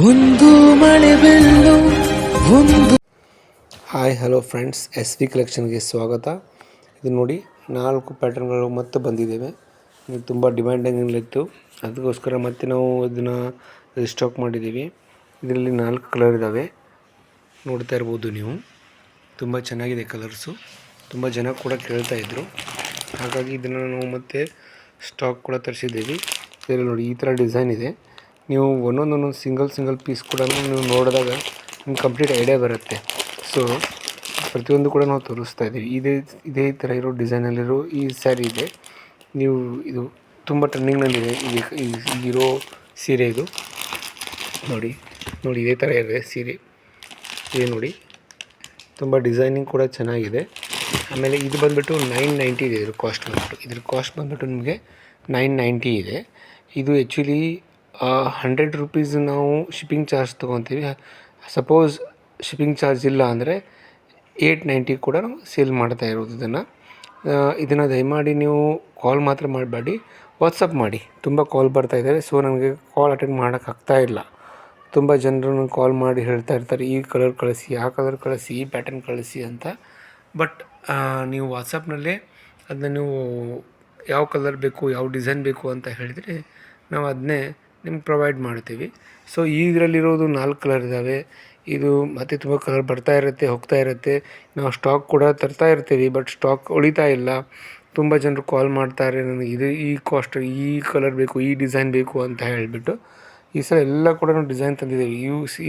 ಒಂದು ಮಳೆ ಬೆಲ್ಲು ಒಂದು. Hi hello friends, S V ಕಲೆಕ್ಷನ್ಗೆ ಸ್ವಾಗತ. ಇದು ನೋಡಿ 4 ಪ್ಯಾಟರ್ನ್ಗಳು ಮತ್ತೆ ಬಂದಿದ್ದೇವೆ. ಇದು ತುಂಬ ಡಿಮ್ಯಾಂಡಿಂಗಲ್ಲಿತ್ತು, ಅದಕ್ಕೋಸ್ಕರ ಮತ್ತೆ ನಾವು ಇದನ್ನು ರೀಸ್ಟಾಕ್ ಮಾಡಿದ್ದೀವಿ. ಇದರಲ್ಲಿ 4 ಕಲರ್ ಇದ್ದಾವೆ, ನೋಡ್ತಾ ಇರ್ಬೋದು ನೀವು. ತುಂಬ ಚೆನ್ನಾಗಿದೆ ಕಲರ್ಸು, ತುಂಬ ಜನ ಕೂಡ ಕೇಳ್ತಾ ಇದ್ದರು, ಹಾಗಾಗಿ ಇದನ್ನು ನಾವು ಮತ್ತೆ ಸ್ಟಾಕ್ ಕೂಡ ತರಿಸಿದ್ದೀವಿ. ಇದರಲ್ಲಿ ನೋಡಿ ಈ ಥರ ಡಿಸೈನ್ ಇದೆ. ನೀವು ಒಂದೊಂದು ಸಿಂಗಲ್ ಪೀಸ್ ಕೂಡ ನೀವು ನೋಡಿದಾಗ ನಿಮ್ಗೆ ಕಂಪ್ಲೀಟ್ ಐಡಿಯಾ ಬರುತ್ತೆ. ಸೊ ಪ್ರತಿಯೊಂದು ಕೂಡ ನಾವು ತೋರಿಸ್ತಾ ಇದ್ದೀವಿ. ಇದೇ ಥರ ಇರೋ ಡಿಸೈನಲ್ಲಿರೋ ಈ ಸ್ಯಾರಿ ಇದೆ. ನೀವು ಇದು ತುಂಬ ಟ್ರೆಂಡಿಂಗ್ನಲ್ಲಿದೆ ಈಗಿರೋ ಸೀರೆ. ಇದು ನೋಡಿ ಇದೇ ಥರ ಇದೆ ಸೀರೆ. ಇದೆ ನೋಡಿ, ತುಂಬ ಡಿಸೈನಿಂಗ್ ಕೂಡ ಚೆನ್ನಾಗಿದೆ. ಆಮೇಲೆ ಇದು ಬಂದುಬಿಟ್ಟು 990 ಇದೆ. ಇದ್ರ ಕಾಸ್ಟ್ ಬಂದುಬಿಟ್ಟು ನಿಮಗೆ 990 ಇದೆ. ಇದು ಆ್ಯಕ್ಚುಲಿ 100 ರುಪೀಸ್ ನಾವು ಶಿಪ್ಪಿಂಗ್ ಚಾರ್ಜ್ ತೊಗೊತೀವಿ. ಸಪೋಸ್ ಶಿಪ್ಪಿಂಗ್ ಚಾರ್ಜ್ ಇಲ್ಲ ಅಂದರೆ 890 ಕೂಡ ನಾವು ಸೇಲ್ ಮಾಡ್ತಾ ಇರೋದು. ಇದನ್ನು ದಯಮಾಡಿ ನೀವು ಕಾಲ್ ಮಾತ್ರ ಮಾಡಬೇಡಿ, ವಾಟ್ಸಪ್ ಮಾಡಿ. ತುಂಬ ಕಾಲ್ ಬರ್ತಾ ಇದ್ದಾವೆ, ಸೊ ನನಗೆ ಕಾಲ್ ಅಟೆಂಡ್ ಮಾಡೋಕ್ಕಾಗ್ತಾ ಇಲ್ಲ. ತುಂಬ ಜನರು ನನಗೆ ಕಾಲ್ ಮಾಡಿ ಹೇಳ್ತಾ ಇರ್ತಾರೆ, ಈ ಕಲರ್ ಕಳಿಸಿ, ಆ ಕಲರ್ ಕಳಿಸಿ, ಈ ಪ್ಯಾಟರ್ನ್ ಕಳಿಸಿ ಅಂತ. ಬಟ್ ನೀವು ವಾಟ್ಸಪ್ನಲ್ಲೇ ಅದನ್ನ ನೀವು ಯಾವ ಕಲರ್ ಬೇಕು, ಯಾವ ಡಿಸೈನ್ ಬೇಕು ಅಂತ ಹೇಳಿದರೆ ನಾವು ಅದನ್ನೇ ನಿಮ್ಗೆ ಪ್ರೊವೈಡ್ ಮಾಡ್ತೀವಿ. ಸೊ ಇದರಲ್ಲಿರೋದು 4 ಕಲರ್ ಇದ್ದಾವೆ. ಇದು ಮತ್ತೆ ತುಂಬ ಕಲರ್ ಬರ್ತಾ ಇರುತ್ತೆ, ಹೋಗ್ತಾ ಇರುತ್ತೆ. ನಾವು ಸ್ಟಾಕ್ ಕೂಡ ತರ್ತಾ ಇರ್ತೀವಿ, ಬಟ್ ಸ್ಟಾಕ್ ಉಳಿತಾ ಇಲ್ಲ. ತುಂಬ ಜನರು ಕಾಲ್ ಮಾಡ್ತಾರೆ, ನನಗೆ ಈ ಕಾಸ್ಟ್, ಈ ಕಲರ್ ಬೇಕು, ಈ ಡಿಸೈನ್ ಬೇಕು ಅಂತ ಹೇಳಿಬಿಟ್ಟು. ಈ ಸಲ ಎಲ್ಲ ಕೂಡ ನಾವು ಡಿಸೈನ್ ತಂದಿದ್ದೀವಿ.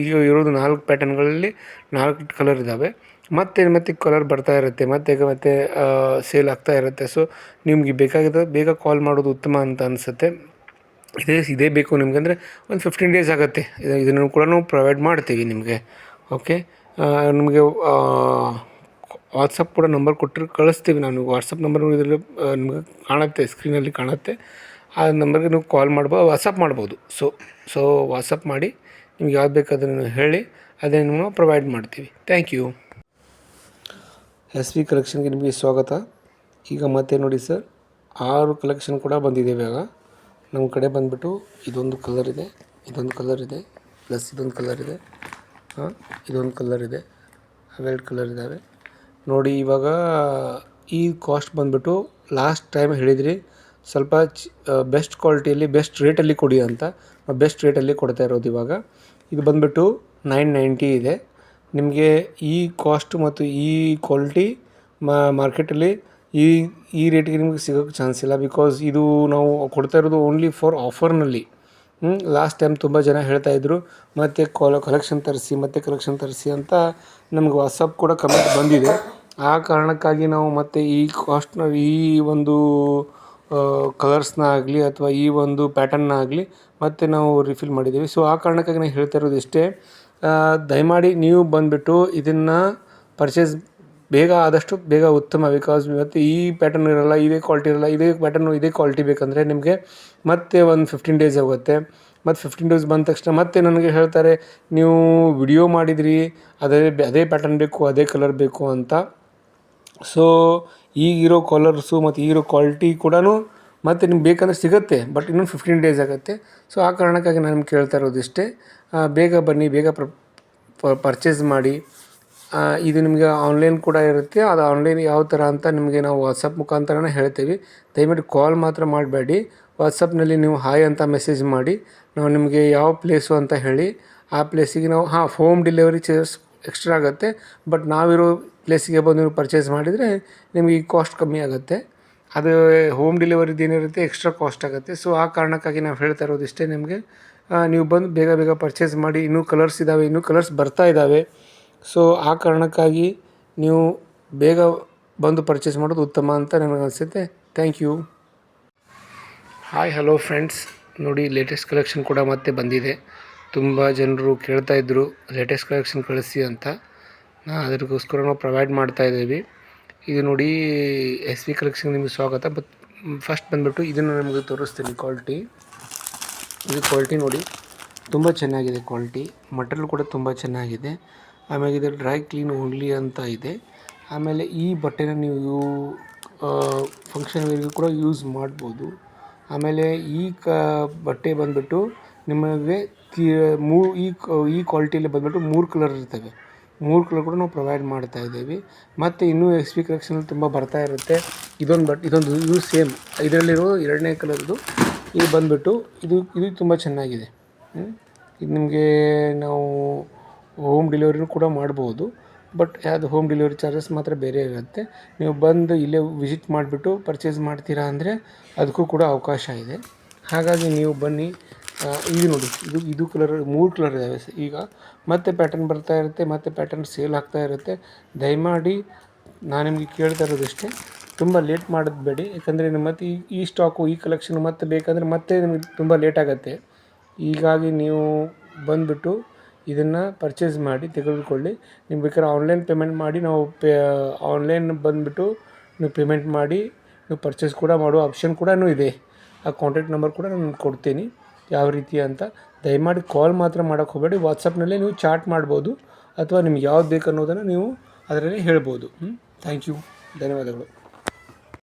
ಈಗ ಇರೋದು 4 ಪ್ಯಾಟರ್ನ್ಗಳಲ್ಲಿ 4 ಕಲರ್ ಇದ್ದಾವೆ. ಮತ್ತೆ ಕಲರ್ ಬರ್ತಾ ಇರುತ್ತೆ, ಮತ್ತೆ ಸೇಲ್ ಆಗ್ತಾ ಇರುತ್ತೆ. ಸೊ ನಿಮಗೆ ಬೇಕಾಗಿದ್ದ ಬೇಗ ಕಾಲ್ ಮಾಡೋದು ಉತ್ತಮ ಅಂತ ಅನಿಸುತ್ತೆ. ಇದೇ ಬೇಕು ನಿಮಗೆ ಅಂದರೆ ಒಂದು 15 ಡೇಸ್ ಆಗುತ್ತೆ. ಇದನ್ನು ಕೂಡ ನಾವು ಪ್ರೊವೈಡ್ ಮಾಡ್ತೀವಿ ನಿಮಗೆ. ಓಕೆ, ನಿಮಗೆ ವಾಟ್ಸಪ್ ಕೂಡ ನಂಬರ್ ಕಳಿಸ್ತೀವಿ. ನಾನು ವಾಟ್ಸಪ್ ನಂಬರ್ ಇದರಲ್ಲಿ ನಿಮಗೆ ಕಾಣುತ್ತೆ, ಸ್ಕ್ರೀನಲ್ಲಿ ಕಾಣುತ್ತೆ. ಆ ನಂಬರ್ಗೆ ನೀವು ಕಾಲ್ ಮಾಡ್ಬೋದು, ವಾಟ್ಸಪ್ ಮಾಡ್ಬೋದು. ಸೊ ವಾಟ್ಸಪ್ ಮಾಡಿ ನಿಮ್ಗೆ ಯಾವ್ದು ಬೇಕು ಅದನ್ನು ಹೇಳಿ, ಅದನ್ನು ನಾವು ಪ್ರೊವೈಡ್ ಮಾಡ್ತೀವಿ. Thank you. ಎಸ್ ವಿ ಕಲೆಕ್ಷನ್ಗೆ ನಿಮಗೆ ಸ್ವಾಗತ. ಈಗ ಮತ್ತೆ ನೋಡಿ ಸರ್, 6 ಕಲೆಕ್ಷನ್ ಕೂಡ ಬಂದಿದೆ ಇವಾಗ ನಮ್ಮ ಕಡೆ. ಬಂದುಬಿಟ್ಟು ಇದೊಂದು ಕಲರ್ ಇದೆ, ಪ್ಲಸ್ ಇದೊಂದು ಕಲರ್ ಇದೆ, ಇದೊಂದು ಕಲರ್ ಇದೆ, ಅವೆರಡು ಕಲರ್ ಇದ್ದಾವೆ ನೋಡಿ. ಇವಾಗ ಈ ಕಾಸ್ಟ್ ಬಂದುಬಿಟ್ಟು ಲಾಸ್ಟ್ ಟೈಮ್ ಹೇಳಿದ್ರಿ ಸ್ವಲ್ಪ ಬೆಸ್ಟ್ ಕ್ವಾಲಿಟಿಯಲ್ಲಿ ಬೆಸ್ಟ್ ರೇಟಲ್ಲಿ ಕೊಡಿ ಅಂತ. ಬೆಸ್ಟ್ ರೇಟಲ್ಲಿ ಕೊಡ್ತಾ ಇರೋದು ಇವಾಗ. ಇದು ಬಂದುಬಿಟ್ಟು 990 ಇದೆ. ನಿಮಗೆ ಈ ಕಾಸ್ಟ್ ಮತ್ತು ಈ ಕ್ವಾಲಿಟಿ ಮಾರ್ಕೆಟಲ್ಲಿ ಈ ರೇಟಿಗೆ ನಿಮಗೆ ಸಿಗೋಕ್ಕೆ ಚಾನ್ಸ್ ಇಲ್ಲ. ಬಿಕಾಸ್ ಇದು ನಾವು ಕೊಡ್ತಾ ಇರೋದು ಓನ್ಲಿ ಫಾರ್ ಆಫರ್ನಲ್ಲಿ. ಲಾಸ್ಟ್ ಟೈಮ್ ತುಂಬ ಜನ ಹೇಳ್ತಾಯಿದ್ರು ಮತ್ತು ಕಲೆಕ್ಷನ್ ತರಿಸಿ ಅಂತ ನಮಗೆ ವಾಟ್ಸಪ್ ಕೂಡ ಕಮೆಂಟ್ ಬಂದಿದೆ. ಆ ಕಾರಣಕ್ಕಾಗಿ ನಾವು ಮತ್ತೆ ಈ ಕಾಸ್ಟ್ನ, ಈ ಒಂದು ಕಲರ್ಸ್ನ ಆಗಲಿ ಅಥವಾ ಈ ಒಂದು ಪ್ಯಾಟರ್ನ್ನ ಆಗಲಿ ಮತ್ತೆ ನಾವು ರಿಫಿಲ್ ಮಾಡಿದ್ದೀವಿ. ಸೊ ಆ ಕಾರಣಕ್ಕಾಗಿ ನಾನು ಹೇಳ್ತಾ ಇರೋದು ಇಷ್ಟೇ, ದಯಮಾಡಿ ನೀವು ಬಂದುಬಿಟ್ಟು ಇದನ್ನು ಪರ್ಚೇಸ್ ಆದಷ್ಟು ಬೇಗ ಉತ್ತಮ. ಬಿಕಾಸ್ ಮತ್ತು ಈ ಪ್ಯಾಟರ್ನ್ ಇರೋಲ್ಲ, ಇದೇ ಕ್ವಾಲಿಟಿ ಇರೋಲ್ಲ. ಇದೇ ಪ್ಯಾಟರ್ನು ಇದೇ ಕ್ವಾಲಿಟಿ ಬೇಕಂದರೆ ನಿಮಗೆ ಮತ್ತೆ ಒಂದು 15 ಡೇಸ್ ಆಗುತ್ತೆ. ಮತ್ತು 15 ಡೇಸ್ ಬಂದ ತಕ್ಷಣ ಮತ್ತೆ ನನಗೆ ಹೇಳ್ತಾರೆ, ನೀವು ವಿಡಿಯೋ ಮಾಡಿದಿರಿ, ಅದೇ ಪ್ಯಾಟರ್ನ್ ಬೇಕು, ಅದೇ ಕಲರ್ ಬೇಕು ಅಂತ. ಸೊ ಈಗಿರೋ ಕಲರ್ಸು ಮತ್ತು ಈಗಿರೋ ಕ್ವಾಲಿಟಿ ಕೂಡ ಮತ್ತು ನಿಮ್ಗೆ ಬೇಕಂದ್ರೆ ಸಿಗುತ್ತೆ, ಬಟ್ ಇನ್ನೊಂದು 15 ಡೇಸ್ ಆಗುತ್ತೆ. ಸೊ ಆ ಕಾರಣಕ್ಕಾಗಿ ನಾನು ನಿಮ್ಗೆ ಕೇಳ್ತಾ ಇರೋದು ಇಷ್ಟೇ, ಬೇಗ ಬನ್ನಿ, ಬೇಗ ಪರ್ಚೇಸ್ ಮಾಡಿ. ಇದು ನಿಮಗೆ ಆನ್ಲೈನ್ ಕೂಡ ಇರುತ್ತೆ. ಅದು ಆನ್ಲೈನ್ ಯಾವ ಥರ ಅಂತ ನಿಮಗೆ ನಾವು ವಾಟ್ಸಪ್ ಮುಖಾಂತರನೇ ಹೇಳ್ತೀವಿ. ದಯವಿಟ್ಟು ಕಾಲ್ ಮಾತ್ರ ಮಾಡಬೇಡಿ. ವಾಟ್ಸಪ್ನಲ್ಲಿ ನೀವು ಹಾಯ್ ಅಂತ ಮೆಸೇಜ್ ಮಾಡಿ, ನಾವು ನಿಮಗೆ ಯಾವ ಪ್ಲೇಸು ಅಂತ ಹೇಳಿ ಆ ಪ್ಲೇಸಿಗೆ ನಾವು ಹೋಮ್ ಡೆಲಿವರಿ ಚಾರ್ಜಸ್ ಎಕ್ಸ್ಟ್ರಾ ಆಗುತ್ತೆ. ಬಟ್ ನಾವಿರೋ ಪ್ಲೇಸಿಗೆ ಬಂದು ನೀವು ಪರ್ಚೇಸ್ ಮಾಡಿದರೆ ನಿಮಗೆ ಈ ಕಾಸ್ಟ್ ಕಮ್ಮಿ ಆಗುತ್ತೆ. ಅದು ಹೋಮ್ ಡೆಲಿವರಿದು ಏನಿರುತ್ತೆ ಎಕ್ಸ್ಟ್ರಾ ಕಾಸ್ಟ್ ಆಗುತ್ತೆ. ಸೊ ಆ ಕಾರಣಕ್ಕಾಗಿ ನಾವು ಹೇಳ್ತಾ ಇರೋದು ಇಷ್ಟೇ ನಿಮಗೆ, ನೀವು ಬಂದು ಬೇಗ ಪರ್ಚೇಸ್ ಮಾಡಿ. ಇನ್ನೂ ಕಲರ್ಸ್ ಇದ್ದಾವೆ, ಇನ್ನೂ ಕಲರ್ಸ್ ಬರ್ತಾ ಇದ್ದಾವೆ. ಸೊ ಆ ಕಾರಣಕ್ಕಾಗಿ ನೀವು ಬೇಗ ಬಂದು ಪರ್ಚೇಸ್ ಮಾಡೋದು ಉತ್ತಮ ಅಂತ ನನಗನ್ಸುತ್ತೆ. Thank you. Hi hello friends, ನೋಡಿ ಲೇಟೆಸ್ಟ್ ಕಲೆಕ್ಷನ್ ಕೂಡ ಮತ್ತೆ ಬಂದಿದೆ. ತುಂಬ ಜನರು ಕೇಳ್ತಾಯಿದ್ರು ಲೇಟೆಸ್ಟ್ ಕಲೆಕ್ಷನ್ ಕಳಿಸಿ ಅಂತ. ಅದಕ್ಕೋಸ್ಕರ ನಾವು ಪ್ರೊವೈಡ್ ಮಾಡ್ತಾಯಿದ್ದೀವಿ. ಇದು ನೋಡಿ ಎಸ್ ವಿ ಕಲೆಕ್ಷನ್ ನಿಮಗೆ ಸ್ವಾಗತ. ಬಟ್ ಫಸ್ಟ್ ಬಂದುಬಿಟ್ಟು ಇದನ್ನು ನಿಮಗೆ ತೋರಿಸ್ತೀನಿ. ಇದು ಕ್ವಾಲಿಟಿ ನೋಡಿ, ತುಂಬ ಚೆನ್ನಾಗಿದೆ ಕ್ವಾಲಿಟಿ. ಮಟೀರಿಯಲ್ ಕೂಡ ತುಂಬ ಚೆನ್ನಾಗಿದೆ. ಆಮೇಲೆ ಇದು ಡ್ರೈ ಕ್ಲೀನ್ ಓನ್ಲಿ ಅಂತ ಇದೆ. ಆಮೇಲೆ ಈ ಬಟ್ಟೆನ ನೀವು ಫಂಕ್ಷನ್ ವೇರ್ಗೂ ಕೂಡ ಯೂಸ್ ಮಾಡ್ಬೋದು. ಆಮೇಲೆ ಈ ಬಟ್ಟೆ ಬಂದುಬಿಟ್ಟು ನಿಮಗೆ ಈ ಕ್ವಾಲಿಟಿಯಲ್ಲಿ ಬಂದುಬಿಟ್ಟು 3 ಕಲರ್ ಇರ್ತವೆ. 3 ಕಲರ್ ಕೂಡ ನಾವು ಪ್ರೊವೈಡ್ ಮಾಡ್ತಾ ಇದ್ದೀವಿ. ಮತ್ತು ಇನ್ನೂ ಎಸ್ ಪಿ ಕಲೆಕ್ಷನಲ್ಲಿ ತುಂಬ ಬರ್ತಾ ಇರುತ್ತೆ. ಇದು ಸೇಮ್ ಇದರಲ್ಲಿರೋ 2ನೇ ಕಲರ್ದು ಇದು ಬಂದುಬಿಟ್ಟು ಇದು ತುಂಬ ಚೆನ್ನಾಗಿದೆ. ಇದು ನಿಮಗೆ ನಾವು ಹೋಮ್ ಡೆಲಿವರಿನೂ ಕೂಡ ಮಾಡ್ಬೋದು. ಬಟ್ ಅದು ಹೋಮ್ ಡೆಲಿವರಿ ಚಾರ್ಜಸ್ ಮಾತ್ರ ಬೇರೆ ಇರುತ್ತೆ. ನೀವು ಬಂದು ಇಲ್ಲೇ ವಿಸಿಟ್ ಮಾಡಿಬಿಟ್ಟು ಪರ್ಚೇಸ್ ಮಾಡ್ತೀರಾ ಅಂದರೆ ಅದಕ್ಕೂ ಕೂಡ ಅವಕಾಶ ಇದೆ. ಹಾಗಾಗಿ ನೀವು ಬನ್ನಿ. ಇದು ನೋಡಿ, ಇದು ಕಲರ್ 3 ಕಲರ್ ಇದ್ದಾವೆ ಈಗ. ಮತ್ತೆ ಪ್ಯಾಟರ್ನ್ ಬರ್ತಾ ಇರುತ್ತೆ, ಮತ್ತೆ ಪ್ಯಾಟರ್ನ್ ಸೇಲ್ ಆಗ್ತಾ ಇರುತ್ತೆ. ದಯಮಾಡಿ ನಾನು ನಿಮಗೆ ಕೇಳ್ತಾ ಇರೋದಷ್ಟೇ, ತುಂಬ ಲೇಟ್ ಮಾಡೋದು ಬೇಡಿ. ಯಾಕಂದರೆ ಮತ್ತೆ ಈ ಸ್ಟಾಕು ಈ ಕಲೆಕ್ಷನ್ ಮತ್ತೆ ಬೇಕಂದರೆ ಮತ್ತೆ ನಿಮಗೆ ತುಂಬ ಲೇಟ್ ಆಗುತ್ತೆ. ಹೀಗಾಗಿ ನೀವು ಬಂದುಬಿಟ್ಟು ಇದನ್ನು ಪರ್ಚೇಸ್ ಮಾಡಿ ತೆಗೆದುಕೊಳ್ಳಿ. ನೀವು ಬೇಕಾದ್ರೆ ಆನ್ಲೈನ್ ಪೇಮೆಂಟ್ ಮಾಡಿ ಆನ್ಲೈನ್ ಬಂದುಬಿಟ್ಟು ನೀವು ಪೇಮೆಂಟ್ ಮಾಡಿ ನೀವು ಪರ್ಚೇಸ್ ಕೂಡ ಮಾಡೋ ಆಪ್ಷನ್ ಕೂಡ ಇದೆ. ಆ ಕಾಂಟ್ಯಾಕ್ಟ್ ನಂಬರ್ ಕೂಡ ನಾನು ಕೊಡ್ತೀನಿ ಯಾವ ರೀತಿ ಅಂತ. ದಯಮಾಡಿ ಕಾಲ್ ಮಾತ್ರ ಮಾಡೋಕ್ಕೆ ಹೋಗಬೇಡಿ. ವಾಟ್ಸಪ್ನಲ್ಲೇ ನೀವು ಚಾಟ್ ಮಾಡ್ಬೋದು ಅಥವಾ ನಿಮ್ಗೆ ಯಾವ್ದು ಬೇಕು ಅನ್ನೋದನ್ನು ನೀವು ಅದರಲ್ಲಿ ಹೇಳ್ಬೋದು. ಥ್ಯಾಂಕ್ ಯು, ಧನ್ಯವಾದಗಳು.